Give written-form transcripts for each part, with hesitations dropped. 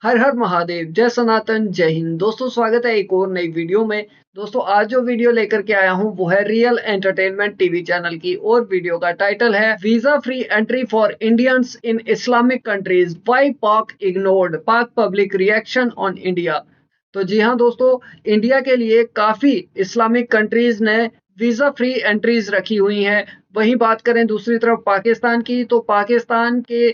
हर हर महादेव, जय सनातन, जय हिंद। दोस्तों स्वागत है एक और नई वीडियो में। दोस्तों आज जो वीडियो लेकर के आया हूं वो है रियल एंटरटेनमेंट टीवी चैनल की और वीडियो का टाइटल है visa free entry for Indians in Islamic countries, why पाक इग्नोर्ड, पाक पब्लिक रिएक्शन ऑन इंडिया। तो जी हाँ दोस्तों, इंडिया के लिए काफी इस्लामिक कंट्रीज ने वीजा फ्री एंट्रीज रखी हुई हैं। वहीं बात करें दूसरी तरफ पाकिस्तान की, तो पाकिस्तान के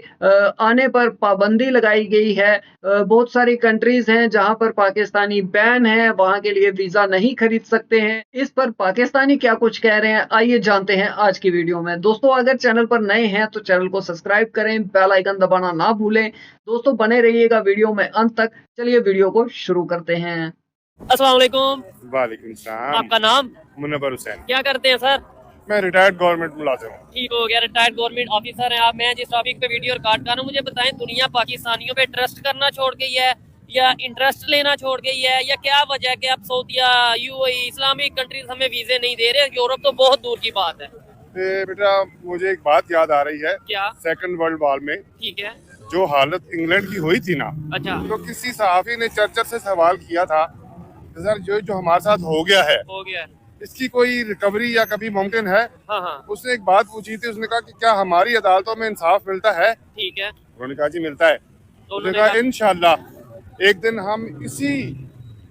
आने पर पाबंदी लगाई गई है। बहुत सारी कंट्रीज हैं जहां पर पाकिस्तानी बैन है, वहां के लिए वीजा नहीं खरीद सकते हैं। इस पर पाकिस्तानी क्या कुछ कह रहे हैं, आइए जानते हैं आज की वीडियो में। दोस्तों अगर चैनल पर नए हैं तो चैनल को सब्सक्राइब करें, बेल आइकन दबाना ना भूलें। दोस्तों बने रहिएगा वीडियो में अंत तक। चलिए वीडियो को शुरू करते हैं। अस्सलाम वालेकुम। वालेकुम सलाम। आपका नाम? मुनव्वर हुसैन। क्या करते हैं सर? मैं रिटायर्ड गवर्नमेंट मुलाजिम हूँ। ठीक हो गया, रिटायर्ड गवर्नमेंट ऑफिसर हैं आप। मैं जिस टॉपिक पे वीडियो रिकॉर्ड कर रहा हूँ, मुझे बताएं, दुनिया पाकिस्तानियों पे ट्रस्ट करना छोड़ गई है या इंटरेस्ट लेना छोड़ गई है, या क्या वजह है कि अब सऊदीया, यूएई, इस्लामिक कंट्रीज हमें वीजे नहीं दे रहे? यूरोप तो बहुत दूर की बात है। बेटा मुझे एक बात याद आ रही है। क्या? सेकंड वर्ल्ड वॉर में ठीक है। जो हालत इंग्लैंड की हुई थी ना, अच्छा। तो किसी सहाफी ने चर्चर से सवाल किया था, सर जो जो हमारे साथ हो गया है हो गया। इसकी कोई रिकवरी या कभी मुमकिन है? हाँ हाँ। उसने एक बात पूछी थी, उसने कहा कि क्या हमारी अदालतों में इंसाफ मिलता है? ठीक है। उन्होंने कहा जी मिलता है। तो उसने उन्होंने कहा इंशाल्लाह एक दिन हम इसी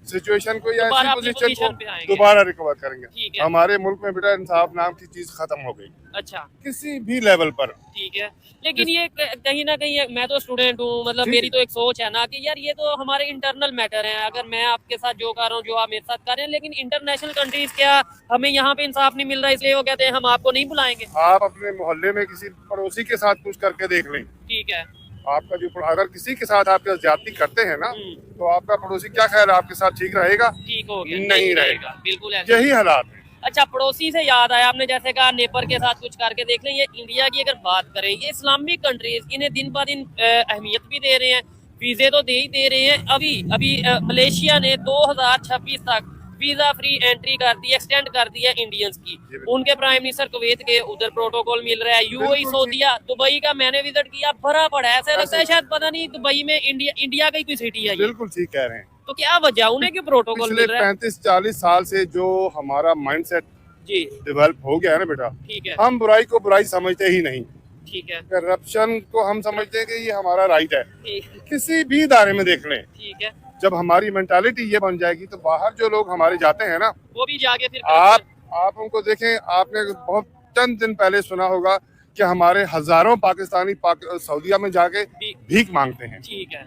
सिचुएशन को या दोबारा इसी अपनी पोजीशन पोजीशन पे को आएंगे। दोबारा रिकवर करेंगे। ठीक है। हमारे मुल्क में बेटा इंसाफ नाम की चीज खत्म हो गई अच्छा। किसी भी लेवल पर। ठीक है, लेकिन ये कहीं ना कहीं मैं तो स्टूडेंट हूँ, मतलब मेरी तो एक सोच है ना कि यार ये तो हमारे इंटरनल मैटर है। अगर मैं आपके साथ जो कर रहा हूँ, जो आप मेरे साथ कर रहे हैं, लेकिन इंटरनेशनल कंट्रीज क्या हमें यहाँ पे इंसाफ नहीं मिल रहा, इसलिए वो कहते हैं हम आपको नहीं बुलाएंगे। आप अपने मोहल्ले में किसी पड़ोसी के साथ कुछ करके देख लें। ठीक है। आपका जो अगर किसी के साथ आप ज्यादती करते हैं ना, तो आपका पड़ोसी क्या ख्याल है, आपके साथ ठीक रहेगा? ठीक हो गया? नहीं रहेगा। बिल्कुल ऐसे। यही हालात है। अच्छा, पड़ोसी से याद आया, आपने जैसे कहा नेपर के साथ कुछ करके देख लें। ये इंडिया की अगर बात करें, ये इस्लामिक कंट्रीज इन्हें दिन ब दिन अहमियत भी दे रहे हैं, वीजे तो दे ही दे रहे हैं। अभी अभी मलेशिया ने 2026 तक वीजा फ्री एंट्री कर दी, एक्सटेंड कर दी है इंडियंस की। उनके प्राइम मिनिस्टर कुवैत के, उधर प्रोटोकॉल मिल रहा है। यूएई, सऊदीया, दुबई का मैंने विजिट किया, भरा पड़ा है। ऐसा लगता है शायद पता नहीं दुबई में इंडिया की कोई सिटी है। बिल्कुल ठीक कह रहे हैं। तो क्या वजह, उन्हें क्यों प्रोटोकॉल मिल पिछले रहा है? 35-40 साल से जो हमारा माइंडसेट जी डेवलप हो गया है ना बेटा, ठीक है। हम बुराई को बुराई समझते ही नहीं। ठीक है। करप्शन को हम समझते हैं कि ये हमारा राइट है। ठीक किसी भी इदारे में देख लें, ठीक है। जब हमारी मेंटालिटी ये बन जाएगी तो बाहर जो लोग हमारे जाते हैं ना, वो भी जाके फिर आप उनको देखें। आपने बहुत चंद दिन पहले सुना होगा कि हमारे हजारों पाकिस्तानी सऊदीया में जाके भीख मांगते हैं। ठीक है।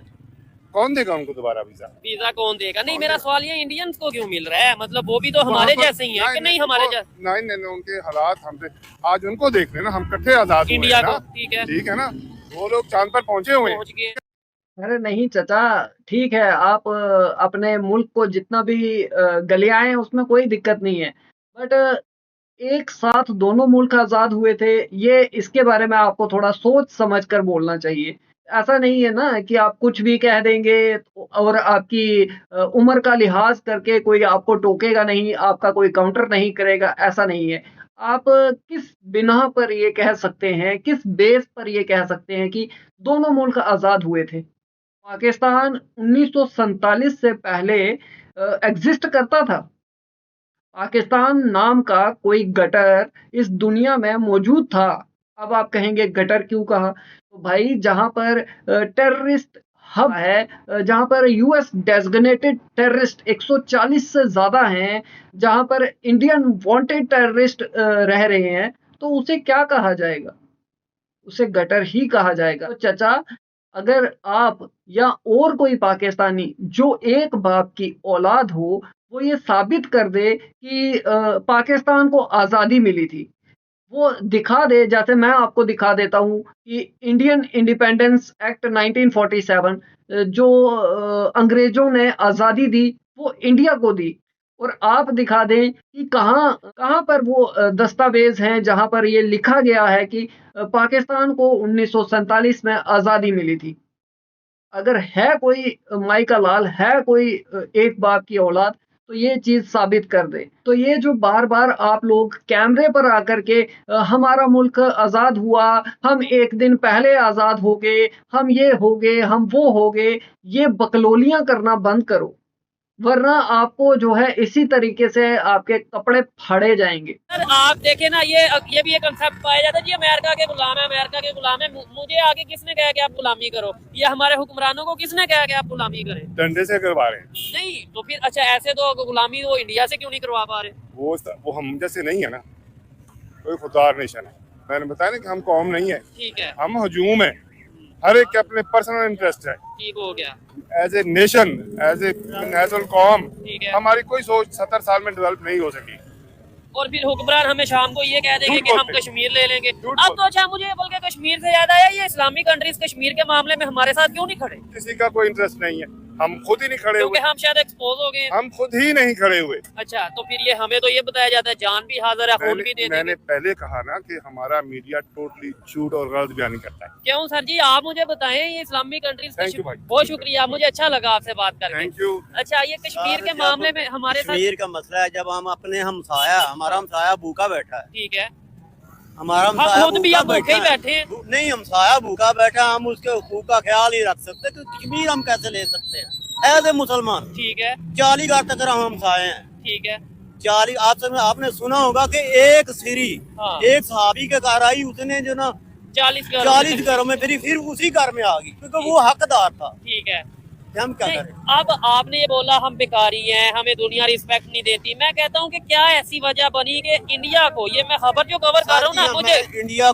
कौन देगा उनको दोबारा वीजा? वीजा कौन देगा? नहीं, मेरा सवाल ये इंडियंस को क्यों मिल रहा है? मतलब वो भी तो हमारे जैसे ही है कि नहीं? हमारे जैसे नहीं, उनके हालात हमसे आज उनको देख लेना, हम कट्ठे आजाद हुए इंडिया हैं ना। को। ठीक है। ठीक है ना, वो लोग चांद पर पहुंचे हुए हैं। पहुंच गए। अरे नहीं चाचा, ठीक है, आप अपने मुल्क को जितना भी गलियाएं उसमें कोई दिक्कत नहीं है। बट एक साथ दोनों मुल्क आज़ाद हुए थे, ये इसके बारे में आपको थोड़ा सोच समझ कर बोलना चाहिए। ऐसा नहीं है ना कि आप कुछ भी कह देंगे और आपकी उम्र का लिहाज करके कोई आपको टोकेगा नहीं, आपका कोई काउंटर नहीं करेगा, ऐसा नहीं है। आप किस बिना पर ये कह सकते हैं, किस बेस पर ये कह सकते हैं कि दोनों मुल्क आज़ाद हुए थे? पाकिस्तान 1947 से पहले एग्ज़िस्ट करता था। पाकिस्तान नाम का कोई गटर इस दुनिया में मौजूद था। अब आप कहेंगे गटर क्यों कहा? तो भाई जहाँ पर टेररिस्ट हब है, जहाँ पर यूएस डेज़िग्नेटेड टेररिस्ट 140 से ज़्यादा हैं, जहाँ पर इंडियन वांटेड टेररिस्ट रह रहे हैं, तो उसे क्या कहा जाएगा? उसे गटर ही कहा जाएगा। तो चाचा, अगर आप या और कोई पाकिस्तानी जो एक बाप की औलाद हो, वो ये साबित कर दे कि पाकिस्तान को आज़ादी मिली थी, वो दिखा दे, जैसे मैं आपको दिखा देता हूँ कि इंडियन इंडिपेंडेंस एक्ट 1947 जो अंग्रेजों ने आज़ादी दी, वो इंडिया को दी। और आप दिखा दें कि कहाँ कहाँ पर वो दस्तावेज हैं जहाँ पर ये लिखा गया है कि पाकिस्तान को 1947 में आज़ादी मिली थी। अगर है कोई माई का लाल, है कोई एक बाप की औलाद, तो ये चीज साबित कर दे। तो ये जो बार बार आप लोग कैमरे पर आकर के हमारा मुल्क आजाद हुआ, हम एक दिन पहले आजाद हो गए, हम ये हो गए, हम वो हो गए, ये बकलोलियां करना बंद करो, वरना आपको जो है इसी तरीके से आपके कपड़े फाड़े जाएंगे। सर आप देखें ना, ये भी एक कंसेप्ट पाया जाता है जी, अमेरिका के गुलाम है, अमेरिका के गुलाम है। मुझे आगे किसने कहा कि आप गुलामी करो? ये हमारे हुक्मरानों को किसने कहा कि आप गुलामी करें? डंडे से करवा रहे हैं। नहीं तो फिर अच्छा, ऐसे तो गुलामी वो इंडिया से क्यों नहीं करवा पा रहे? वो हम जैसे नहीं है ना, कोई खुददार नेशन है। मैंने बताया ना कि हम कौम नहीं है, ठीक है, हम हजूम है। हर एक के अपने पर्सनल इंटरेस्ट है। ठीक हो गया, as a nation, as a national कौम, ठीक है। हमारी कोई सोच 70 साल में डेवलप नहीं हो सकी। और फिर हुक्मरान हमें शाम को ये कह देंगे झूठ कि हम बोलते। कश्मीर ले लेंगे। झूठ अब तो अच्छा, मुझे बल्कि कश्मीर से याद आया, ये इस्लामी कंट्रीज कश्मीर के मामले में हमारे साथ क्यों नहीं खड़े? किसी का कोई इंटरेस्ट नहीं है, हम खुद ही नहीं खड़े क्योंकि हुए। हम शायद एक्सपोज हो गए। हम खुद ही नहीं खड़े हुए। अच्छा, तो फिर ये हमें तो ये बताया जाता है जान भी हाजिर है, खून भी दे मैंने देंगे। पहले कहा ना कि हमारा मीडिया टोटली झूठ और गलत बयानी करता है। क्यों सर जी, आप मुझे बताएं, ये इस्लामी कंट्रीज। Thank you भाई। बहुत शुक्रिया, मुझे अच्छा लगा आपसे बात करके। Thank you. अच्छा, ये कश्मीर के मामले में हमारे साथ, कश्मीर का मसला है, जब हम अपने हमारा हमसाया भूखा बैठा है, ठीक है, हमारा हम हमसाया खुद भी भूखा अब भूखे ही बैठा है। बैठे हैं। नहीं, हमसाया भूखा बैठा, हम उसके हुकूक का ख्याल ही रख सकते, तो कश्मीर हम कैसे ले सकते हैं एज ए मुसलमान? ठीक है, 40 घाट तक हम हमसाए हैं। ठीक है, 40 आपने सुना होगा कि एक सीरी हाँ। एक सहाबी के घर आई, उसने जो ना 40 घरों में फिर उसी घर में आ गई, क्योंकि वो हकदार था। ठीक है। हम क्या नहीं, करें? अब आपने ये बोला हम बेकारी हैं, हमें दुनिया रिस्पेक्ट नहीं देती। मैं कहता हूँ कि क्या ऐसी वजह बनी कि इंडिया को, ये मैं खबर जो कवर कर रहा हूँ ना, मुझे इंडिया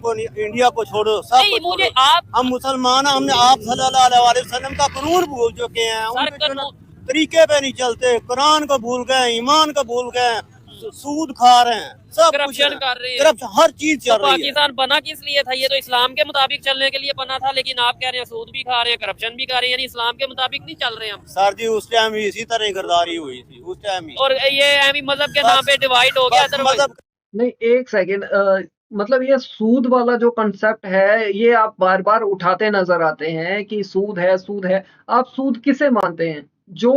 को छोड़ो, सब नहीं, को मुझे छोड़ो। आप हम मुसलमान हैं, हमने आप सल्लल्लाहु अलैहि वसल्लम का कानून भूल चुके हैं, सर, उनके जो ना तरीके पे नहीं चलते, कुरान को भूल गए, ईमान को भूल गए, सूद खा रहे हैं, सब कुछ करप्शन कर रहे हैं। करप्शन, हर चीज तो चल रही है। पाकिस्तान बना किस लिए था? ये तो इस्लाम के मुताबिक चलने के लिए बना था, लेकिन आप कह रहे हैं सूद भी खा रहे हैं, करप्शन भी कर रहे हैं, यानी इस्लाम के मुताबिक नहीं चल रहे हैं हम। सर जी, उस टाइम भी इसी तरह गिरदारी हुई थी, उस टाइम ही। और ये अहमी मजहब के नाम पे डिवाइड हो गया। बस मजहब नहीं, एक सेकेंड, मतलब ये सूद वाला जो कंसेप्ट है, ये आप बार बार उठाते नजर आते हैं कि सूद है, सूद है। आप सूद किसे मानते हैं? जो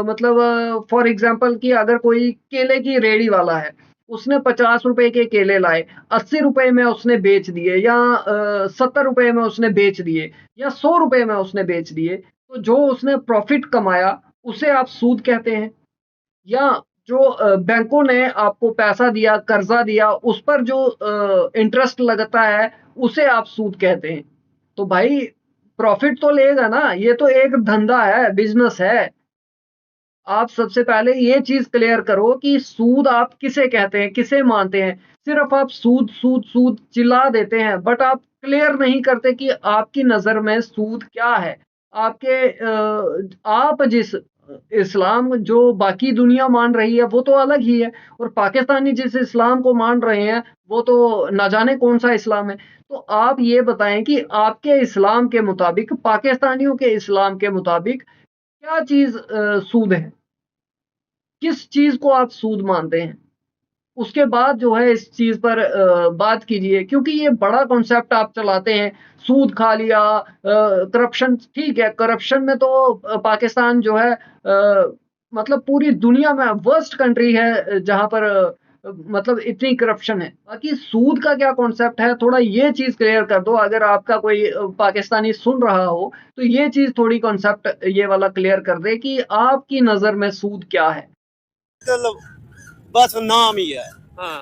मतलब फॉर एग्जांपल कि अगर कोई केले की रेडी वाला है, उसने 50 रुपए के केले लाए, 80 रुपए में उसने बेच दिए, या 70 रुपए में उसने बेच दिए, या 100 रुपए में उसने बेच दिए, तो जो उसने प्रॉफिट कमाया उसे आप सूद कहते हैं। या जो बैंकों ने आपको पैसा दिया, कर्जा दिया, उस पर जो इंटरेस्ट लगता है, उसे आप सूद कहते हैं। तो भाई प्रॉफिट तो लेगा ना, ये तो एक धंधा है, बिजनेस है। आप सबसे पहले ये चीज क्लियर करो कि सूद आप किसे कहते हैं, किसे मानते हैं। सिर्फ आप सूद सूद सूद चिल्ला देते हैं, बट आप क्लियर नहीं करते कि आपकी नजर में सूद क्या है। आपके आप जिस इस्लाम जो बाकी दुनिया मान रही है वो तो अलग ही है, और पाकिस्तानी जिस इस्लाम को मान रहे हैं वो तो न जाने कौन सा इस्लाम है। तो आप ये बताएं कि आपके इस्लाम के मुताबिक, पाकिस्तानियों के इस्लाम के मुताबिक क्या चीज सूद है, किस चीज को आप सूद मानते हैं? उसके बाद जो है इस चीज पर बात कीजिए, क्योंकि ये बड़ा कॉन्सेप्ट आप चलाते हैं। सूद खा लिया, करप्शन, ठीक है, करप्शन में तो पाकिस्तान जो है मतलब पूरी दुनिया में वर्स्ट कंट्री है जहां पर मतलब इतनी करप्शन है। बाकी सूद का क्या कॉन्सेप्ट है, थोड़ा ये चीज क्लियर कर दो। अगर आपका कोई पाकिस्तानी सुन रहा हो तो ये चीज थोड़ी कॉन्सेप्ट ये वाला क्लियर कर दे कि आपकी नजर में सूद क्या है। बस नाम ही है। हाँ,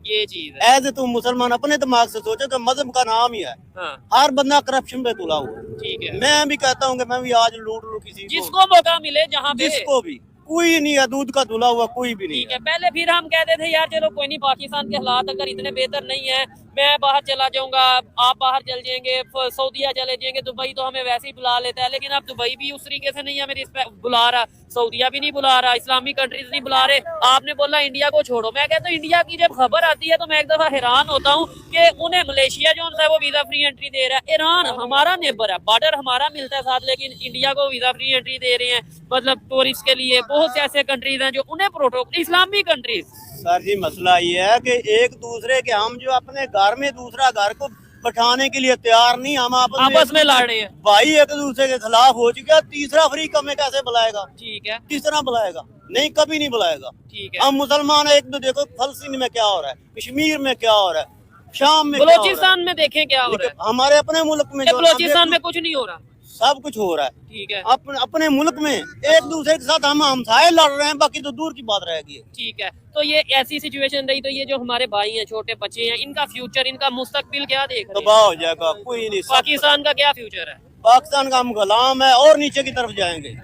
ये चीज है। एज तुम मुसलमान अपने दिमाग से सोचो कि मजहब का नाम ही है। हाँ, हर बंदा करप्शन पे तुला हुआ है। ठीक है। मैं भी कहता हूँ कि मैं भी आज लूट लूं किसी जिसको मौका मिले, जहाँ पे जिसको भी, कोई नहीं है दूध का धुला हुआ, कोई भी नहीं ठीक है। पहले फिर हम कहते थे यार चलो कोई नहीं, पाकिस्तान के हालात अगर इतने बेहतर नहीं है, मैं बाहर चला जाऊंगा, आप बाहर चल जाएंगे, सऊदीया चले जाएंगे, दुबई तो हमें वैसे ही बुला लेता है। लेकिन अब दुबई भी उस तरीके से नहीं हमें बुला रहा, सऊदीया भी नहीं बुला रहा, इस्लामी कंट्रीज नहीं बुला रहे। आपने बोला इंडिया को छोड़ो, मैं कहता हूँ इंडिया की जब खबर आती है तो मैं एक दफा हैरान होता हूँ कि उन्हें मलेशिया जो है वो वीजा फ्री एंट्री दे रहा है। ईरान हमारा नेबर है, बॉर्डर हमारा मिलता है साथ, लेकिन इंडिया को वीजा फ्री एंट्री दे रहे हैं, मतलब टूरिस्ट के लिए। बहुत से ऐसे कंट्रीज हैं जो उन्हें प्रोटोकॉल, इस्लामी कंट्रीज। सर जी, मसला ये है कि एक दूसरे के, हम जो अपने घर में दूसरा घर को बैठाने के लिए तैयार नहीं। हम आपस में लड़ रहे हैं। भाई एक दूसरे के खिलाफ हो चुके हैं। तीसरा अफ्रीका में कैसे बुलाएगा? ठीक है, तीसरा बुलाएगा नहीं, कभी नहीं बुलाएगा। ठीक है। हम मुसलमान एक तो देखो फलस्तीन में क्या हो रहा है, कश्मीर में क्या हो रहा है, शाम में क्या हो रहा है। बलोचिस्तान में देखें क्या हो रहा है। हमारे अपने मुल्क में जो बलोचिस्तान में कुछ नहीं हो रहा, सब कुछ हो रहा है। ठीक है, अपने मुल्क में एक दूसरे के साथ हम हमसाए लड़ रहे हैं, बाकी तो दूर की बात रहेगी। ठीक है। तो ये ऐसी सिचुएशन रही तो ये जो हमारे भाई हैं, छोटे बच्चे हैं, इनका फ्यूचर, इनका मुस्तकबिल क्या देख रहे हैं? तबाह हो जाएगा, कोई नहीं। पाकिस्तान का क्या फ्यूचर है? पाकिस्तान का हम गुलाम है और नीचे की तरफ जाएंगे।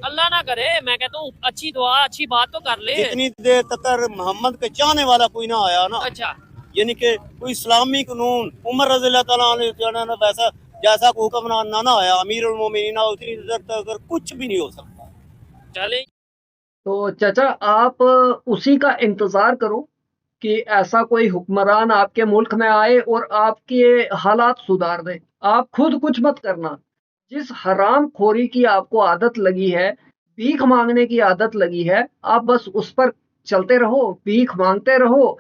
अल्लाह ना करे, मैं कहता हूँ अच्छी दुआ, अच्छी बात तो कर ले। जितनी देर तक मोहम्मद के चाहने वाला कोई ना आया ना, अच्छा, यानी कि कोई इस्लामी कानून उमर रज़ी अल्लाह तआला अन्हु ने वैसा जैसा हुक्मरान ना आया अमीर उल मोमिनीन, उतनी देर तक कुछ भी नहीं हो सकता। चले। तो चाचा आप उसी का इंतजार करो कि ऐसा कोई हुक्मरान आपके मुल्क में आए और आपके हालात सुधार दे। आप खुद कुछ मत करना। जिस हराम खोरी की आपको आदत लगी है, भीख मांगने की आदत लगी है, आप बस उस पर चलते रहो, भीख मांगते रहो,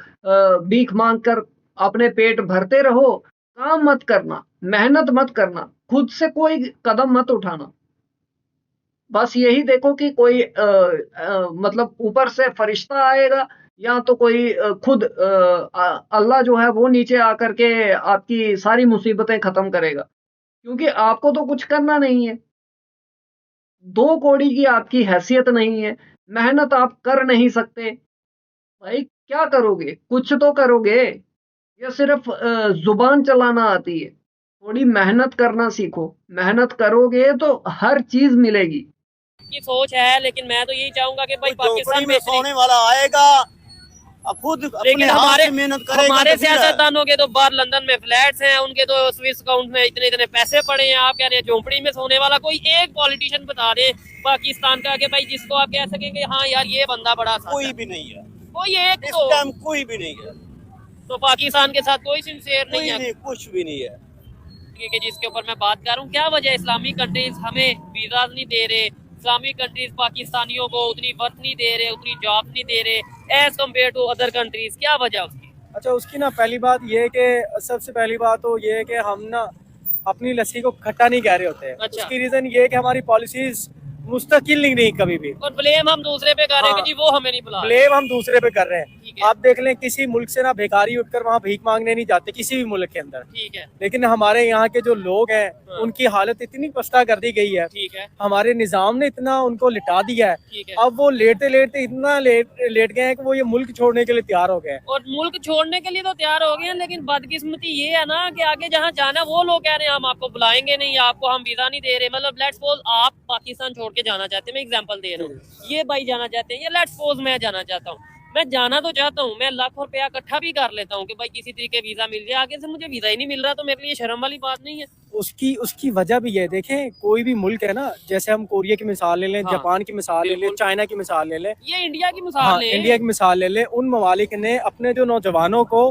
भीख मांग कर अपने पेट भरते रहो, काम मत करना, मेहनत मत करना, खुद से कोई कदम मत उठाना। बस यही देखो कि कोई मतलब ऊपर से फरिश्ता आएगा या तो कोई खुद अल्लाह जो है वो नीचे आकर के आपकी सारी मुसीबतें खत्म करेगा, क्योंकि आपको तो कुछ करना नहीं है। 2 कौड़ी की आपकी हैसियत नहीं है, मेहनत आप कर नहीं सकते। भाई क्या करोगे? कुछ तो करोगे, या सिर्फ जुबान चलाना आती है? थोड़ी मेहनत करना सीखो। मेहनत करोगे तो हर चीज मिलेगी। की सोच है, लेकिन मैं तो यही चाहूंगा कि भाई पाकिस्तान में सोने वाला आएगा, अब खुद लेकिन हमारे मेहनत करेगा। हमारे सियासतदानों के तो बाहर लंदन में फ्लैट्स हैं, उनके तो स्विस अकाउंट में इतने इतने पैसे पड़े हैं। आप कह रहे हैं झोंपड़ी में सोने वाला? कोई एक पॉलिटिशियन बता दे पाकिस्तान का कि भाई जिसको आप कह सकेंगे हाँ यार ये बंदा बड़ा सा। कोई भी नहीं है, कोई एक इस तो टाइम कोई भी नहीं है। तो पाकिस्तान के साथ कोई सिंसियर नहीं है, कुछ भी नहीं है कि जिसके ऊपर मैं बात कर रहा हूँ। क्या वजह इस्लामिक कंट्रीज हमें वीजा नहीं दे रहे, इस्लामिक कंट्रीज पाकिस्तानियों को उतनी वर्थ नहीं दे रहे, उतनी जॉब नहीं दे रहे as compare to other countries? क्या वजह उसकी? अच्छा, उसकी ना पहली बात ये है कि सबसे पहली बात तो ये है कि हम ना अपनी लस्सी को खट्टा नहीं कह रहे होते हैं। अच्छा। उसकी रीज़न ये है कि हमारी पॉलिसीज मुस्तकिल नहीं कभी भी, और ब्लेम हम दूसरे पे कर रहे हैं कि जी वो हमें नहीं बुला रहे। ब्लेम हम दूसरे पे कर रहे हैं। ठीक है। आप देख लें किसी मुल्क से ना भिखारी उठकर वहाँ भीख मांगने नहीं जाते, किसी भी मुल्क के अंदर। ठीक है, लेकिन हमारे यहाँ के जो लोग हैं उनकी हालत इतनी पस्ता कर दी गई है, ठीक है, हमारे निज़ाम ने इतना उनको लिटा दिया है। ठीक है। अब वो लेटते लेटते इतना लेट गए हैं कि वो ये मुल्क छोड़ने के लिए तैयार हो गए हैं। और मुल्क छोड़ने के लिए तो तैयार हो गए हैं, लेकिन बदकिस्मती ये है ना कि आगे जहाँ जाना है वो लोग कह रहे हैं हम आपको बुलाएंगे नहीं, आपको हम वीजा नहीं दे रहे। मतलब लेट्स सपोज आप पाकिस्तान छोड़ के जाना चाहते हैं, मैं एग्जांपल दे रहा हूँ, ये भाई जाना चाहते हैं, या लेट्स सपोज मैं जाना चाहता हूँ। मैं जाना तो चाहता हूँ, मैं लाख रुपया इकट्ठा भी कर लेता हूँ कि भाई किसी तरीके वीजा मिल जाए, आगे से मुझे वीजा ही नहीं मिल रहा, तो मेरे लिए शर्म वाली बात नहीं है? उसकी वजह भी है। देखें कोई भी मुल्क है ना, जैसे हम कोरिया की मिसाल ले लें, हाँ, जापान की मिसाल ले लें, चाइना की मिसाल ले लें, ये इंडिया की मिसाल हाँ, है। इंडिया की मिसाल ले लें। उन ममालिक ने अपने जो नौजवानों को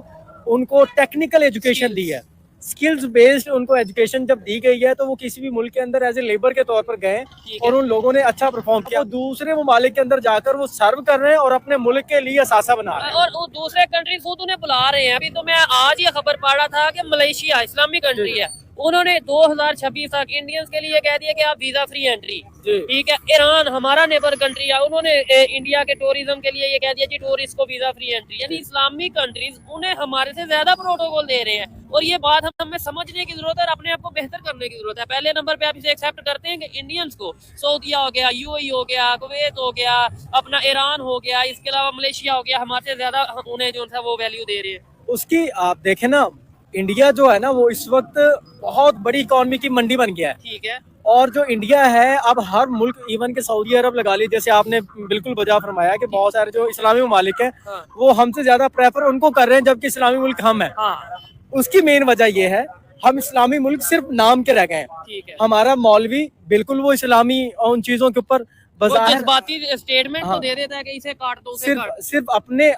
उनको टेक्निकल एजुकेशन दी है, स्किल्स बेस्ड उनको एजुकेशन जब दी गई है, तो वो किसी भी मुल्क के अंदर एज ए लेबर के तौर पर गए और उन लोगों ने अच्छा परफॉर्म किया। दूसरे ममालिक के अंदर जाकर वो सर्व कर रहे हैं और अपने मुल्क के लिए असासा बना रहे हैं। और वो दूसरे कंट्री खुद उन्हें बुला रहे हैं। अभी तो मैं आज ये खबर पढ़ रहा था कि मलेशिया इस्लामिक कंट्री है, उन्होंने 2026 तक इंडियंस के लिए कह दिया कि आप वीजा फ्री एंट्री। ठीक है। ईरान हमारा नेबर कंट्री है, उन्होंने इंडिया के टूरिज्म के लिए ये कह दिया कि टूरिस्ट को वीजा फ्री एंट्री। यानी इस्लामिक कंट्रीज उन्हें हमारे से ज्यादा प्रोटोकॉल दे रहे हैं, और ये बात हमें समझने की जरूरत है और अपने आप को बेहतर करने की जरूरत है। पहले नंबर पे आप इसे एक्सेप्ट करते हैं कि इंडियंस को सऊदीया हो गया, यूएई हो गया, कुवैत हो गया, अपना ईरान हो गया, इसके अलावा मलेशिया हो गया, हमारे से ज्यादा उन्हें जो था वो वैल्यू दे रहे हैं। उसकी आप देखें ना, इंडिया जो है ना वो इस वक्त बहुत बड़ी इकोनॉमी की मंडी बन गया है। ठीक है। और जो इंडिया है, अब हर मुल्क, इवन के सऊदी अरब लगा ली, जैसे आपने बिल्कुल बजा फरमाया कि बहुत सारे जो इस्लामी ममालिक हैं हाँ। वो हमसे ज्यादा प्रेफर उनको कर रहे हैं, जबकि इस्लामी मुल्क हम हैं। हाँ। उसकी मेन वजह ये है, हम इस्लामी मुल्क सिर्फ नाम के रह गए हैं। ठीक है। हमारा मौलवी बिल्कुल वो इस्लामी उन चीजों के ऊपर वो जज्बाती स्टेटमेंट तो दे देता है कि इसे काट दो, उसे काट। सिर्फ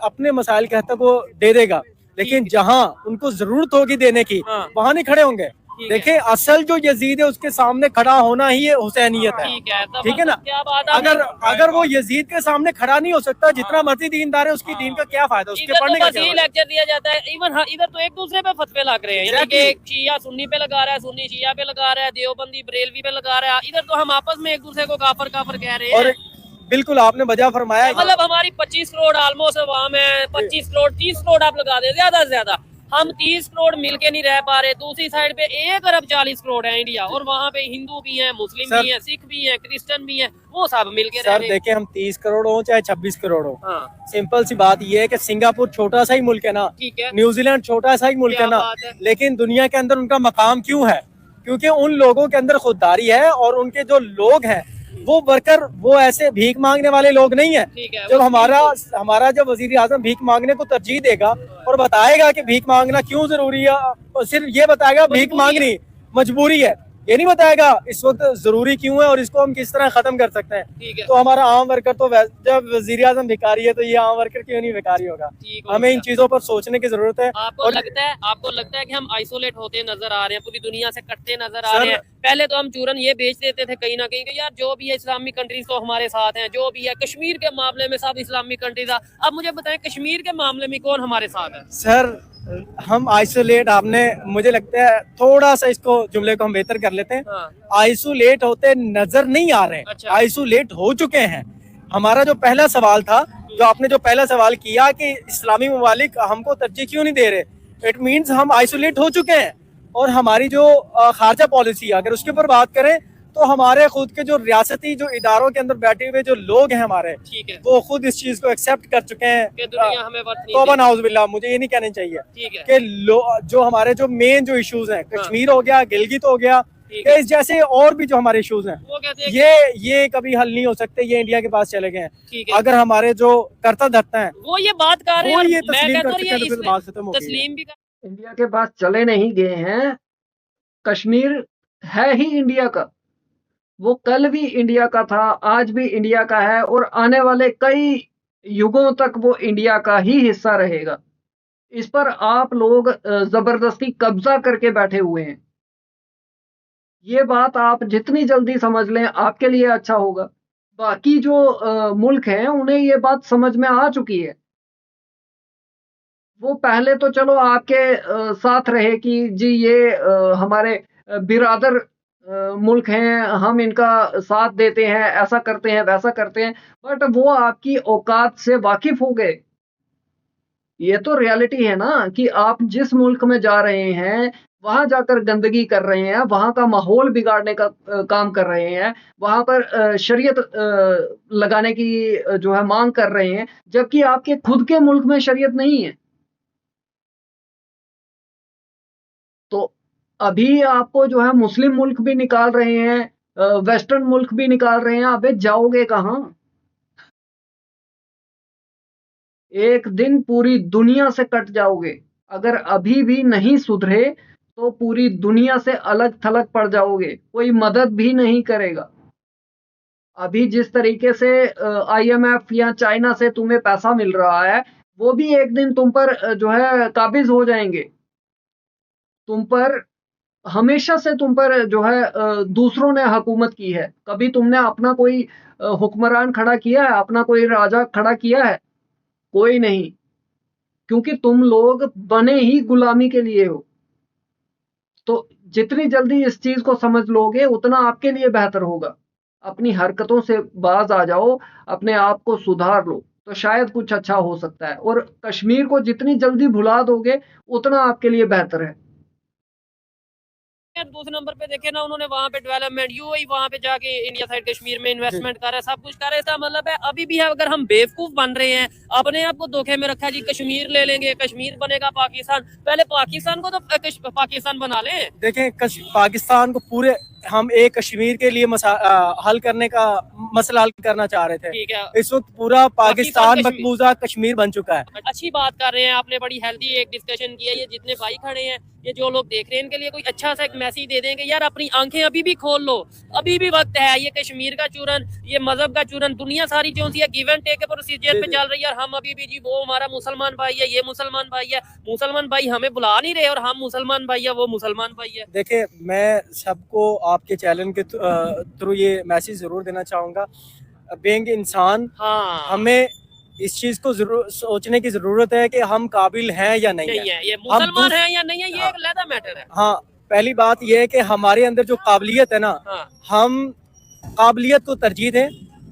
अपने मसाइल के हद तक वो दे देगा, लेकिन जहाँ उनको जरूरत होगी देने की, हाँ। वहाँ नहीं खड़े होंगे। देखें असल जो यजीद है उसके सामने खड़ा होना ही है हुसैनियत है। ठीक है ना। क्या बात अगर वो यजीद के सामने खड़ा नहीं हो सकता, जितना मर्जी दीनदार है उसकी दीन का क्या फायदा, उसके पढ़ने का क्या लेक्चर दिया जाता है। इवन इधर तो एक दूसरे पे फतवे लग रहे हैं, यानी कि शिया सुन्नी पे लगा रहा है, सुन्नी शिया पे लगा रहा है, देवबंदी बरेलवी पे लगा रहा है। इधर तो हम आपस में एक दूसरे को काफर काफर कह रहे हैं। और बिल्कुल आपने वजह फरमाया, मतलब हमारी 25 करोड़ ऑलमोस्ट आवाम है, 25 करोड़ 30 करोड़ आप लगा दे ज्यादा से ज्यादा, हम 30 करोड़ मिलके नहीं रह पा रहे। दूसरी साइड पे 1 अरब 40 करोड़ है इंडिया, और वहाँ पे हिंदू भी हैं, मुस्लिम भी हैं, सिख भी हैं, क्रिश्चियन भी हैं, वो सब मिलके रह रहे हैं। देखें हम 30 करोड़ हो चाहे 26 करोड़ हो, हाँ। सिंपल सी बात ये है कि सिंगापुर छोटा सा ही मुल्क है ना, ठीक है, न्यूजीलैंड छोटा सा ही मुल्क है ना, लेकिन दुनिया के अंदर उनका मकाम क्यों है? क्योंकि उन लोगों के अंदर खुददारी है, और उनके जो लोग हैं वो वर्कर, वो ऐसे भीख मांगने वाले लोग नहीं है। जब हमारा जब वजीर आजम भीख मांगने को तरजीह देगा और बताएगा कि भीख मांगना क्यों जरूरी है, और सिर्फ ये बताएगा भीख मांगनी मजबूरी है, ये नहीं बताएगा इस वक्त जरूरी क्यों है और इसको हम किस तरह खत्म कर सकते हैं। तो हमारा आम वर्कर तो जब वजीर आजम भिखारी है तो ये आम वर्कर क्यों नहीं भिखारी होगा? हमें इन चीजों पर सोचने की जरूरत है। आपको लगता है कि हम आइसोलेट होते नजर आ रहे हैं, पूरी दुनिया से कटते नजर आ रहे हैं? पहले तो हम चूरन ये बेच देते थे कहीं ना कहीं कि यार जो भी है इस्लामिक कंट्रीज तो हमारे साथ हैं, जो भी है कश्मीर के मामले में सब इस्लामिक कंट्रीज। अब मुझे बताएं कश्मीर के मामले में कौन हमारे साथ है? सर हम आइसोलेट, आपने मुझे लगता है थोड़ा सा इसको जुमले को हम बेहतर कर लेते हैं। आइसोलेट होते नजर नहीं आ रहे, आइसोलेट हो चुके हैं। हमारा जो पहला सवाल था, जो आपने जो पहला सवाल किया कि इस्लामी ममालिक हमको तरजीह क्यों नहीं दे रहे, इट मीन्स हम आइसोलेट हो चुके हैं। और हमारी जो खारजा पॉलिसी है, अगर उसके ऊपर बात करें तो हमारे खुद के जो रियासती जो इदारों के अंदर बैठे हुए जो लोग हैं हमारे, वो खुद इस चीज को एक्सेप्ट कर चुके हैं कि दुनिया हमें तौबा नाउज़ुबिल्लाह, मुझे ये नहीं कहना चाहिए कि जो हमारे जो मेन जो इश्यूज हैं, कश्मीर हो गया, गिलगित हो गया, इस जैसे और भी जो हमारे इश्यूज हैं, ये कभी हल नहीं हो सकते, ये इंडिया के पास चले गए हैं। अगर हमारे जो करता धरता है वो ये बात कर रहे हैं, ये तस्लीम कर चुके हैं, तो बात खत्म हो गई। इंडिया के पास चले नहीं गए हैं, कश्मीर है ही इंडिया का, वो कल भी इंडिया का था, आज भी इंडिया का है, और आने वाले कई युगों तक वो इंडिया का ही हिस्सा रहेगा। इस पर आप लोग जबरदस्ती कब्जा करके बैठे हुए हैं। ये बात आप जितनी जल्दी समझ लें आपके लिए अच्छा होगा। बाकी जो मुल्क हैं उन्हें ये बात समझ में आ चुकी है। वो पहले तो चलो आपके साथ रहे कि जी ये हमारे बिरादर मुल्क हैं, हम इनका साथ देते हैं, ऐसा करते हैं, वैसा करते हैं, बट वो आपकी औकात से वाकिफ हो गए। ये तो रियलिटी है ना कि आप जिस मुल्क में जा रहे हैं वहां जाकर गंदगी कर रहे हैं, वहां का माहौल बिगाड़ने का काम कर रहे हैं, वहां पर शरीयत लगाने की जो है मांग कर रहे हैं, जबकि आपके खुद के मुल्क में शरीयत नहीं है। तो अभी आपको जो है मुस्लिम मुल्क भी निकाल रहे हैं, वेस्टर्न मुल्क भी निकाल रहे हैं, अबे जाओगे कहां? एक दिन पूरी दुनिया से कट जाओगे। अगर अभी भी नहीं सुधरे तो पूरी दुनिया से अलग थलग पड़ जाओगे, कोई मदद भी नहीं करेगा। अभी जिस तरीके से IMF या चाइना से तुम्हें पैसा मिल रहा है, वो भी एक दिन तुम पर जो है काबिज हो जाएंगे। तुम पर हमेशा से तुम पर जो है दूसरों ने हुकूमत की है, कभी तुमने अपना कोई हुक्मरान खड़ा किया है, अपना कोई राजा खड़ा किया है? कोई नहीं, क्योंकि तुम लोग बने ही गुलामी के लिए हो। तो जितनी जल्दी इस चीज को समझ लोगे उतना आपके लिए बेहतर होगा। अपनी हरकतों से बाज आ जाओ, अपने आप को सुधार लो, तो शायद कुछ अच्छा हो सकता है। और कश्मीर को जितनी जल्दी भुला दोगे उतना आपके लिए बेहतर है। दूसरे नंबर पे देखे ना, उन्होंने वहाँ पे डेवलपमेंट यूएई वहाँ पे जाके इंडिया साइड कश्मीर में इन्वेस्टमेंट कर रहा है, सब कुछ कर रहा है। इसका मतलब है अभी भी है, अगर हम बेवकूफ बन रहे हैं, अपने आप को धोखे में रखा जी कश्मीर ले लेंगे, कश्मीर बनेगा पाकिस्तान, पहले पाकिस्तान को तो पाकिस्तान बना लें। देखें पाकिस्तान को हम एक कश्मीर के लिए हल करने का मसला हल करना चाह रहे थे। ठीक है, इस वक्त पूरा पाकिस्तान कश्मीर। मकबूजा कश्मीर बन चुका है। अच्छी बात कर रहे हैं आपने, बड़ी हेल्दी एक डिस्कशन की है। ये जितने भाई खड़े हैं, ये जो लोग देख रहे हैं, इनके लिए कोई अच्छा सा एक मैसेज दे दें कि यार अपनी आंखें अभी भी खोल लो, अभी भी वक्त है। ये कश्मीर का चूरन, ये मजहब का चूरन, दुनिया सारी जो सी है गिव एंड टेक के प्रोसीजर पे चल रही है, और हम अभी भी जी वो हमारा मुसलमान भाई है, ये मुसलमान भाई है। मुसलमान भाई हमें बुला नहीं रहे और हम मुसलमान भाई है, वो मुसलमान भाई है। देखिए, मैं सबको आपके चैनल के थ्रू ये मैसेज जरूर देना चाहूँगा, बेइंग इंसान हाँ, हमें इस चीज को जरूर सोचने की जरूरत है कि हम काबिल हैं या नहीं नहीं है। है, ये मुसलमान है या नहीं है, ये एक अलग मैटर है। हाँ, पहली बात यह है कि हमारे अंदर जो काबिलियत है ना, हाँ, हम काबिलियत को तरजीह दें।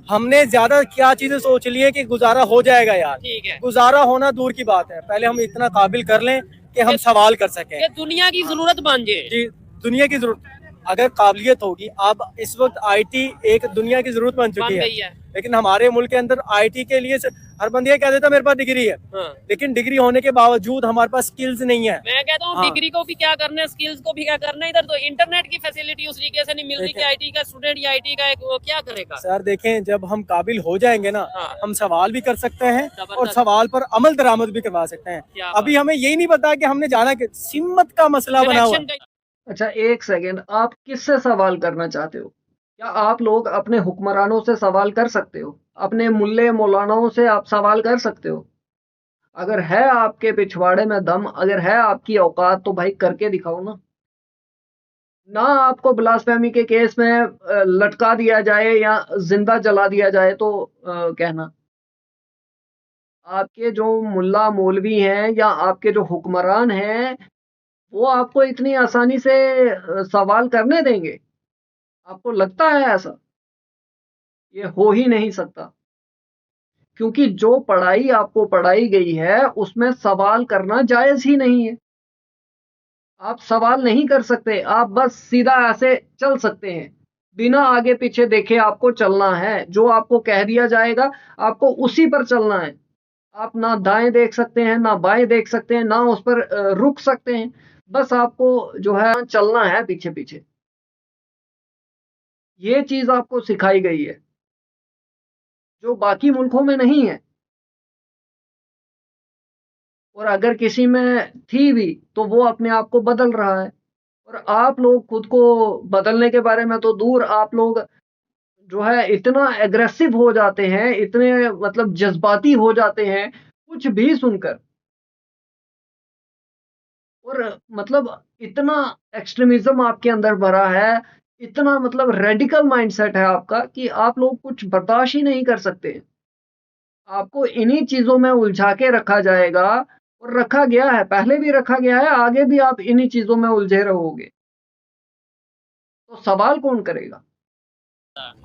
हमने ज्यादा क्या चीजें सोच ली है कि गुजारा हो जाएगा यार, ठीक है। गुजारा होना दूर की बात है। पहले हम इतना काबिल कर लें कि हम सवाल कर सकें। ये दुनिया की जरूरत बन जाए। जी, दुनिया की जरूरत, अगर काबिलियत होगी। अब इस वक्त आईटी एक दुनिया की जरूरत बन चुकी बन है, गई है। लेकिन हमारे मुल्क के अंदर आईटी के लिए हर बंदे कह देता मेरे पास डिग्री है, हाँ। लेकिन डिग्री होने के बावजूद हमारे पास स्किल्स नहीं है। मैं कहता हूँ हाँ। डिग्री को भी क्या करना है, स्किल्स को भी क्या करना है। इधर तो इंटरनेट की फैसिलिटी उस तरीके से नहीं मिल रही कि आईटी का स्टूडेंट या आईटी का एक वो क्या करेगा। सर देखें, जब हम काबिल हो जाएंगे ना, हाँ। हम सवाल भी कर सकते हैं और जबरदस्त। सवाल पर अमल दरामद भी करवा सकते हैं। क्या अभी हमें यही नहीं पता कि हमने जाना कि सिम्मत का मसला बना हुआ। Election का- अच्छा, एक सेकेंड, आप किससे सवाल करना चाहते हो? क्या आप लोग अपने हुक्मरानों से सवाल कर सकते हो? अपने मुल्ले मौलानाओं से आप सवाल कर सकते हो? अगर है आपके पिछवाड़े में दम, अगर है आपकी औकात, तो भाई करके दिखाओ ना। ना आपको ब्लास्फेमी के केस में लटका दिया जाए या जिंदा जला दिया जाए तो कहना। आपके जो मुल्ला मौलवी हैं या आपके जो हुक्मरान हैं, वो आपको इतनी आसानी से सवाल करने देंगे? आपको लगता है ऐसा? ये हो ही नहीं सकता, क्योंकि जो पढ़ाई आपको पढ़ाई गई है उसमें सवाल करना जायज ही नहीं है। आप सवाल नहीं कर सकते, आप बस सीधा ऐसे चल सकते हैं, बिना आगे पीछे देखे आपको चलना है। जो आपको कह दिया जाएगा आपको उसी पर चलना है। आप ना दाएं देख सकते हैं, ना बाएं देख सकते हैं, ना उस पर रुक सकते हैं। बस आपको जो है चलना है पीछे पीछे। ये चीज आपको सिखाई गई है, जो बाकी मुल्कों में नहीं है। और अगर किसी में थी भी तो वो अपने आप को बदल रहा है, और आप लोग खुद को बदलने के बारे में तो दूर, आप लोग जो है इतना एग्रेसिव हो जाते हैं, इतने मतलब जज्बाती हो जाते हैं कुछ भी सुनकर, और मतलब इतना एक्सट्रीमिज्म आपके अंदर भरा है, इतना मतलब रेडिकल माइंडसेट है आपका कि आप लोग कुछ बर्दाश्त ही नहीं कर सकते। आपको इन्हीं चीजों में उलझा के रखा जाएगा, और रखा गया है, पहले भी रखा गया है, आगे भी आप इन्हीं चीजों में उलझे रहोगे। तो सवाल कौन करेगा?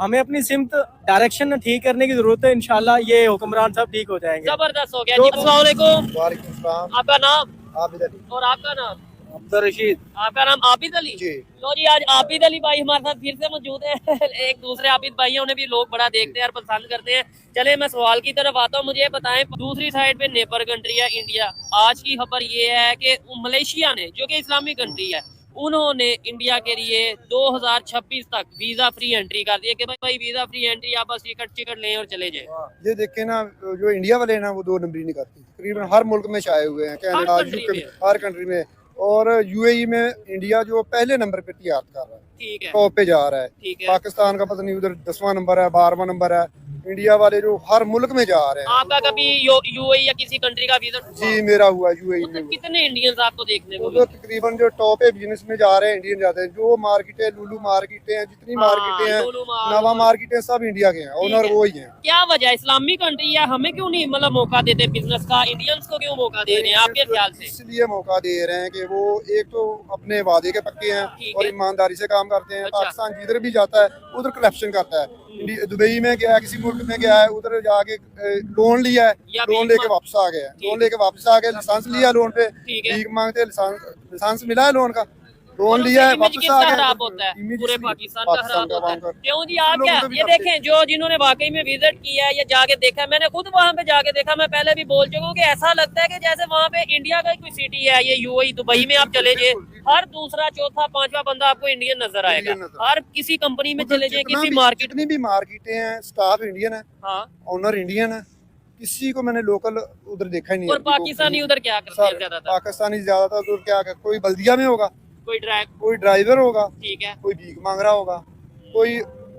हमें अपनी सिमत डायरेक्शन ठीक करने की जरूरत है। इंशाल्लाह ये हुक्मरान सब ठीक हो जाएंगे। जबरदस्त हो गया जी। अस्सलाम वालेकुम। वालेकुम सलाम। आपका नाम आबिद अली। और आपका नाम? अब्दुल रशीद। आपका नाम आबिद अली जी। लो जी, आज आबिद अली भाई हमारे साथ फिर से मौजूद है। एक दूसरे आबिद भाई हैं, उन्हें भी लोग बड़ा देखते हैं और पसंद करते हैं। चले मैं सवाल की तरफ आता हूँ। मुझे ये बताएं, दूसरी साइड पे नेबर कंट्री है इंडिया। आज की खबर ये है कि मलेशिया ने, जो कि इस्लामिक कंट्री है, उन्होंने इंडिया के लिए 2026 तक वीजा फ्री एंट्री कर दी है कि भाई वीजा फ्री एंट्री, आप बस टिकट लें और चले जाएं। ये देखे ना, जो इंडिया वाले हैं ना, वो दो नंबरी नहीं करते। तकरीबन हर मुल्क में छाए हुए हैं, कनाडा, country यूके, में। हर कंट्री में। और यूएई में इंडिया जो पहले नंबर पे तैयार कर रहा है, ठीक है, टॉप पे जा रहा है। ठीक है। पाकिस्तान का पता नहीं उधर 10वां नंबर है, 12वां नंबर है। इंडिया वाले जो हर मुल्क में जा रहे हैं। आपका कभी यूएई या किसी कंट्री का वीजा? जी, मेरा हुआ यूएई में। मतलब कितने इंडियंस आपको देखने को तो तकरीबन जो टॉप पे बिजनेस में जा रहे हैं इंडियन जाते हैं। जो मार्केटें, लुलू मार्केटें हैं, जितनी मार्केटें हैं, लुलु नवा मार्केटें, सब इंडिया के हैं, ओनर वो ही हैं। क्या वजह है? इस्लामिक कंट्री है, हमें क्यों नहीं मतलब मौका देते बिजनेस का? इंडियंस को क्यों मौका दे रहे हैं आपके ख्याल से? इसलिए मौका दे रहे हैं कि वो एक तो अपने वादे के पक्के हैं ठीक और है। ईमानदारी से काम करते हैं। अच्छा। पाकिस्तान जिधर भी जाता है उधर करप्शन करता है। दुबई में गया है, किसी मुल्क में गया है, उधर जाके लोन लिया है, या लोन भीख लेके मांग- वापस आ गया, ठीक लोन लेके वापस आ गया, लाइसेंस लिया लोन पे, ठीक है। भीख मांगते, लाइसेंस मिला है लोन का, लोन लिया है, इमेज वापस किसका आ गए। खराब होता है? इमेज पूरे इसकी पाकिस्तान का खराब होता है। का। क्यों जी? आप लोगों क्या को भी ये करते देखें, जो जिन्होंने वाकई में विजिट किया है या जाके देखा है, मैंने खुद वहां पे जाके देखा, मैं पहले भी बोल चुका हूँ कि ऐसा लगता है कि जैसे वहां पे इंडिया का कोई सिटी है। ये यूएई दुबई में आप चले जाए, हर दूसरा चौथा पांचवा बंदा आपको इंडियन नजर आएगा। इंडियन नजर। हर किसी कंपनी में उधर चले जाए, जितना किसी भी- मार्केट। जितनी भी मार्केटें हैं, स्टाफ इंडियन है, हाँ, ओनर इंडियन है, किसी को मैंने लोकल उधर देखा ही नहीं और है। अभी पाकिस्तानी तो उधर क्या करते हैं सर, ज्यादातर? पाकिस्तानी ज्यादातर उधर क्या कोई बल्दिया में होगा, कोई ड्राइव, कोई ड्राइवर होगा, ठीक है, कोई भीख मांग रहा होगा, कोई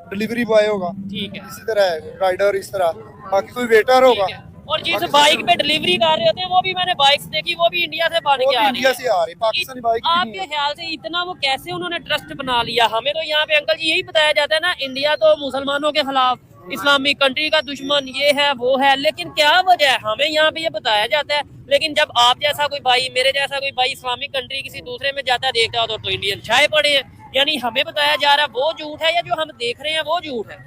डिलीवरी बॉय होगा, ठीक है, इसी तरह राइडर, इस तरह बाकी कोई वेटर होगा। ठीक है। और जिस बाइक पे डिलीवरी कर रहे होते हैं, वो भी मैंने बाइक्स देखी, वो भी इंडिया से बन वो के भी आ रही इंडिया है। से आ रही, पाकिस्तानी बाइक भी नहीं आपके है। ख्याल से इतना वो कैसे उन्होंने ट्रस्ट बना लिया? हमें तो यहाँ पे अंकल जी यही बताया जाता है ना, इंडिया तो मुसलमानों के खिलाफ, इस्लामिक कंट्री का दुश्मन, ये है वो है, लेकिन क्या वजह है? हमें यहाँ पे ये बताया जाता है, लेकिन जब आप जैसा कोई भाई, मेरे जैसा कोई भाई इस्लामिक कंट्री किसी दूसरे में जाता है, देखता हो तो इंडियन छाए पड़े हैं। यानी हमें बताया जा रहा है वो झूठ है, या जो हम देख रहे हैं वो झूठ है?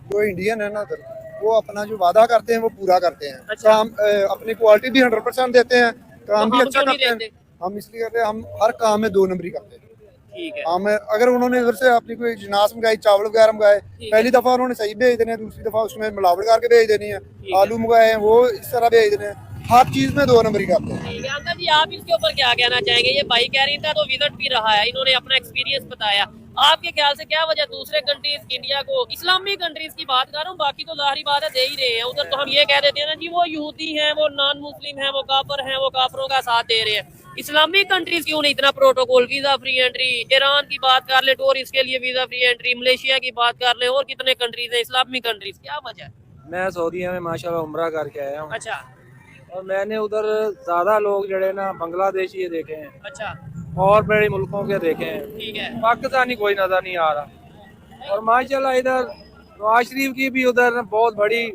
जो इंडियन है ना उधर, वो अपना जो वादा करते हैं वो पूरा करते हैं। अच्छा। काम अपनी क्वालिटी भी 100% देते हैं, काम तो भी हम अच्छा क्यों नहीं करते हैं। देते? हम इसलिए करते हैं, हम हर काम में 2 नंबरी करते हैं। ठीक है, हम अगर उन्होंने इधर से अपनी कोई जिनास मंगाई, चावल वगैरह मंगाए, है। पहली दफा उन्होंने सही भेज देने हैं, दूसरी दफा उसमें मिलावट करके भेज देनी है। है। आलू मंगाए हैं वो इस तरह भेज देने हैं, हर चीज में 2 नंबरी करते हैं। ठीक है अंकल जी, आप इसके ऊपर क्या कहना चाहेंगे? ये भाई कह रही था तो विजिट भी रहा है, इन्होंने अपना एक्सपीरियंस बताया। आपके ख्याल से क्या वजह दूसरे कंट्रीज इंडिया को, इस्लामी कंट्रीज की बात कर रहा हूँ, बाकी तो जाहिर बात है दे ही रहे हैं। उधर तो हम ये कह देते हैं ना जी वो यहूदी हैं, वो नॉन मुस्लिम हैं, वो काफर हैं, वो काफरों का साथ दे रहे हैं। इस्लामिक कंट्रीज क्यों नहीं इतना protocol, visa free entry? Iran की बात कर ले, टूरिस्ट के लिए वीजा फ्री एंट्री, मलेशिया की बात कर ले, और कितने कंट्रीज है इस्लामिक कंट्रीज, क्या वजह है? मैं सऊदीया में माशाल्लाह उम्रा करके आया हूँ, अच्छा, और मैंने उधर ज़्यादा लोग जड़े ना बांग्लादेशी देखे हैं अच्छा, और बड़े मुल्कों के देखे हैं, ठीक है, पाकिस्तानी कोई नज़र नहीं आ रहा। और माशाल्लाह इधर नवाज शरीफ की भी उधर बहुत बड़ी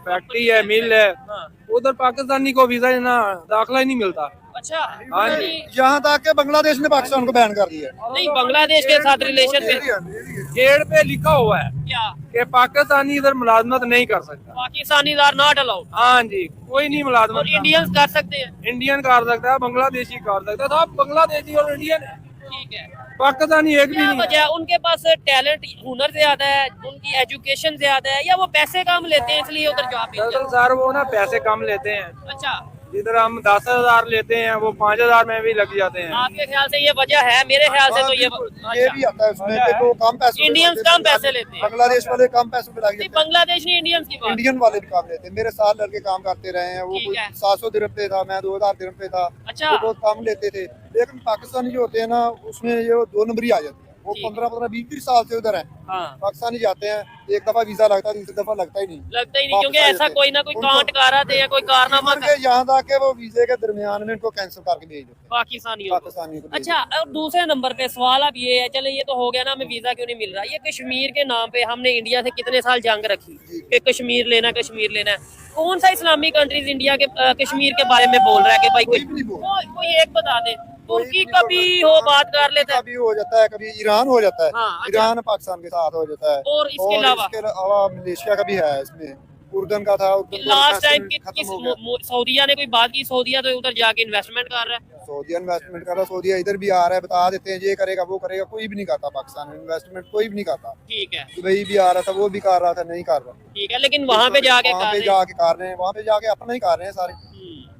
फैक्ट्री है, मिल है, हाँ, उधर पाकिस्तानी को वीज़ा ना दाखिला ही नहीं मिलता। अच्छा, हाँ जी। नहीं यहाँ तक के बांग्लादेश ने पाकिस्तान को बैन कर दिया है। नहीं, बांग्लादेश के साथ रिलेशन में गेट पे लिखा हुआ है क्या कि पाकिस्तानी इधर मुलाजमत नहीं कर सकता। पाकिस्तानी आर नॉट अलाउड, हाँ जी, कोई नहीं और मुलाजमत इंडियंस कर सकते हैं? इंडियन कर सकता है, बांग्लादेशी कर सकता है, सब बांग्लादेशी और इंडियन है, ठीक है, पाकिस्तानी एक भी क्या नहीं है। वजह है? उनके पास टैलेंट, हुनर ज्यादा है, उनकी एजुकेशन ज्यादा है, या वो पैसे कम लेते हैं इसलिए उधर जॉब मिल दरअसल जाती सर वो ना पैसे कम लेते हैं, है? अच्छा, जिधर हम 10,000 लेते हैं वो 5,000 में भी लग जाते हैं। आपके ख्याल से ये वजह है? मेरे ख्याल से तो ये ये भी आता है उसमें कि वो कम पैसे इंडियंस कम पैसे लेते हैं। बांग्लादेश वाले कम पैसों पे लग नहीं, जाते हैं, बांग्लादेश नहीं, इंडियंस की बात। इंडियन वाले भी काम लेते हैं। मेरे साथ लड़के काम करते रहे हैं, वो ठीक कोई है। 700 दिरहम पे था, मैं 2,000 दिरहम पे था, अच्छा, वो बहुत कम लेते थे। लेकिन पाकिस्तानी जो होते हैं ना, उसमें ये 2 नंबरी आ जाते हैं। वो ठीक। 15-15, 20 साल से उधर है। हाँ, पाकिस्तानी जाते हैं, एक दफा वीजा लगता है, दूसरी दफा लगता ही नहीं। लगता ही नहीं, क्योंकि वापस आ ऐसा जाते कोई ना कोई हैं। कांट कर रहा थे या कोई कारनामा उनके यहाँ तक के वो वीजे के दरमियान में इनको कैंसिल करके भेज देते हैं, पाकिस्तानियों को। पाकिस्तानी को भेज अच्छा, और दूसरे नंबर पे सवाल अब ये है, चले ये तो हो गया ना, हमें वीजा क्यों नहीं मिल रहा? ये कश्मीर के नाम पे हमने इंडिया से कितने साल जंग रखी कि कश्मीर लेना, कश्मीर लेना है। कौन सा इस्लामिक कंट्रीज इंडिया के कश्मीर के बारे में बोल रहा है कि भाई कोई भी नहीं बोल रहा। कोई एक बता दे। तुर्की कभी हो बात कर लेता है, कभी हो जाता है, कभी ईरान हो जाता है, हाँ, अच्छा। ईरान पाकिस्तान के साथ हो जाता है, और इसके अलावा मलेशिया का भी है इसमें, उर्दन का था, उर्दन का लास्ट टाइम खत्म किस हो गया। सऊदीया ने कोई बात की? सऊदीया तो उधर जाके इन्वेस्टमेंट कर रहा है। सऊदी इन्वेस्टमेंट कर रहा, सऊदी इधर भी आ रहा है, बता देते हैं ये करेगा वो करेगा, कोई भी नहीं करता पाकिस्तान में इन्वेस्टमेंट, कोई भी नहीं करता। ठीक है, दुबई भी आ रहा था, वो भी कर रहा था, नहीं कर रहा। ठीक है, लेकिन वहाँ पे जाके वहाँ कर पे रहे हैं। जाके कर रहे हैं, वहाँ पे जाके अपना ही कर रहे हैं सारे।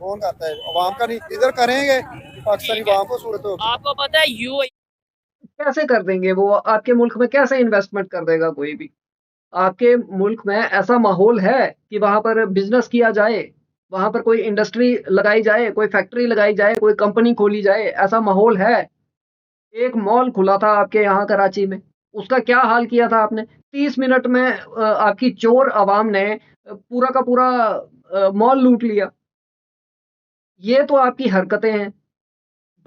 कौन करता है? अवाम का नहीं, इधर करेंगे पाकिस्तानी ठीक है। अवाम को सूरत हो। आपको पता है यूएई कैसे कर देंगे वो? आपके मुल्क में कैसे इन्वेस्टमेंट कर देगा कोई भी? आपके मुल्क में ऐसा माहौल है कि वहां पर बिजनेस किया जाए, वहां पर कोई इंडस्ट्री लगाई जाए, कोई फैक्ट्री लगाई जाए, कोई कंपनी खोली जाए, ऐसा माहौल है? एक मॉल खुला था आपके यहाँ कराची में, उसका क्या हाल किया था आपने? 30 मिनट में आपकी चोर अवाम ने पूरा का पूरा मॉल लूट लिया। ये तो आपकी हरकतें हैं,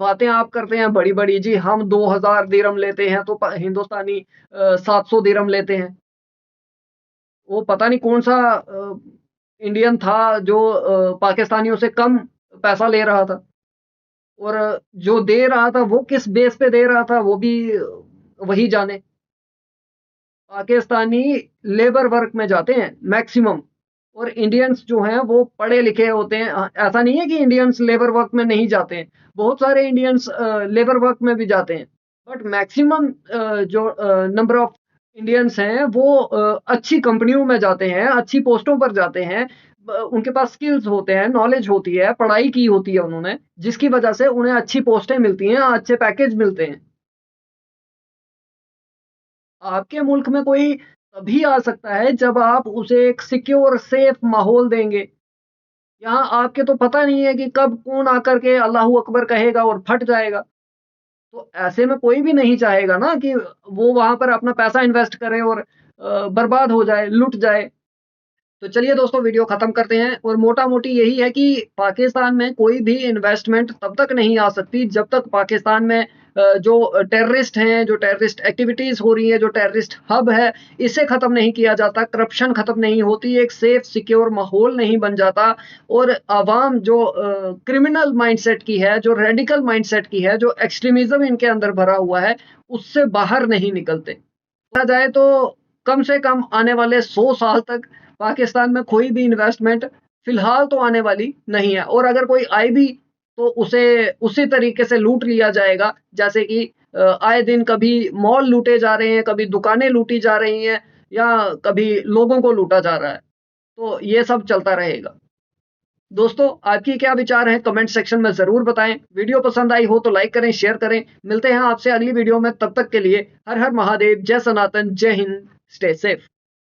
बातें आप करते हैं बड़ी-बड़ी, जी हम 2000 दिरहम लेते हैं तो हिंदुस्तानी 700 दिरहम लेते हैं। वो पता नहीं कौन सा इंडियन था जो पाकिस्तानियों से कम पैसा ले रहा था, और जो दे रहा था वो किस बेस पे दे रहा था वो भी वही जाने। पाकिस्तानी लेबर वर्क में जाते हैं मैक्सिमम, और इंडियंस जो हैं वो पढ़े लिखे होते हैं। ऐसा नहीं है कि इंडियंस लेबर वर्क में नहीं जाते हैं, बहुत सारे इंडियंस लेबर वर्क में भी जाते हैं। बट मैक्सिमम जो नंबर ऑफ इंडियंस हैं वो अच्छी कंपनियों में जाते हैं, अच्छी पोस्टों पर जाते हैं, उनके पास स्किल्स होते हैं, नॉलेज होती है, पढ़ाई की होती है उन्होंने, जिसकी वजह से उन्हें अच्छी पोस्टें मिलती हैं, अच्छे पैकेज मिलते हैं। आपके मुल्क में कोई तभी आ सकता है जब आप उसे एक सिक्योर सेफ माहौल देंगे। यहाँ आपके तो पता नहीं है कि कब कौन आकर के अल्लाहू अकबर कहेगा और फट जाएगा। तो ऐसे में कोई भी नहीं चाहेगा ना कि वो वहां पर अपना पैसा इन्वेस्ट करे और बर्बाद हो जाए, लुट जाए। तो चलिए दोस्तों, वीडियो खत्म करते हैं और मोटा मोटी यही है कि पाकिस्तान में कोई भी इन्वेस्टमेंट तब तक नहीं आ सकती जब तक पाकिस्तान में जो टेररिस्ट हैं, जो टेररिस्ट एक्टिविटीज हो रही है, जो टेररिस्ट हब है, इसे खत्म नहीं किया जाता, करप्शन खत्म नहीं होती, एक सेफ सिक्योर माहौल नहीं बन जाता और आवाम जो क्रिमिनल माइंडसेट की है, जो रेडिकल माइंडसेट की है, जो एक्सट्रीमिज्म इनके अंदर भरा हुआ है, उससे बाहर नहीं निकलते। कहा जाए तो कम से कम आने वाले 100 साल तक पाकिस्तान में कोई भी इन्वेस्टमेंट फिलहाल तो आने वाली नहीं है, और अगर कोई आए भी तो उसे उसी तरीके से लूट लिया जाएगा जैसे कि आए दिन कभी मॉल लूटे जा रहे हैं, कभी दुकानें लूटी जा रही हैं, या कभी लोगों को लूटा जा रहा है। तो ये सब चलता रहेगा। दोस्तों, आपकी क्या विचार है कमेंट सेक्शन में जरूर बताएं। वीडियो पसंद आई हो तो लाइक करें, शेयर करें। मिलते हैं आपसे अगली वीडियो में, तब तक के लिए हर हर महादेव, जय सनातन, जय हिंद, स्टे सेफ।